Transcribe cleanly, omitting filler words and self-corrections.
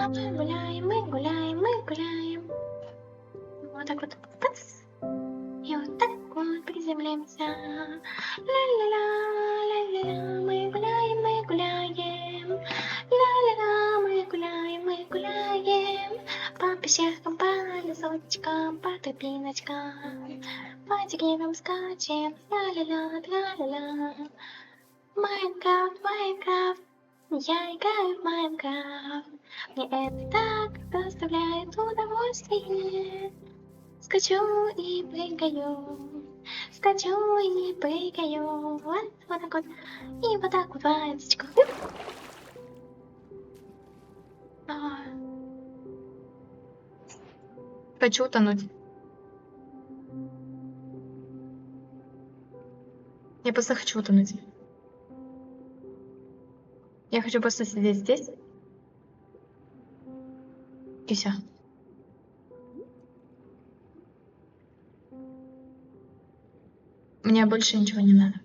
мы гуляем, мы гуляем. Вот так вот. Пац. И вот так вот приземляемся. Ля-ля-ля, ля-ля-ля, мы гуляем, мы гуляем. Ля-ля-ля, мы гуляем, мы гуляем. По пещеркам, по лесочкам, по тропиночкам. По деревьям скачем. Ля-ля-ля, ля-ля-ля. Майнкрафт, Майнкрафт. Я играю в Майнкрафт. Мне это так доставляет удовольствие. Скачу и прыгаю. Скачу и прыгаю. Вот так вот. И вот так вот вазочка. Хочу утонуть. Я просто хочу утонуть. Я хочу просто сидеть здесь. И все. Мне больше ничего не надо.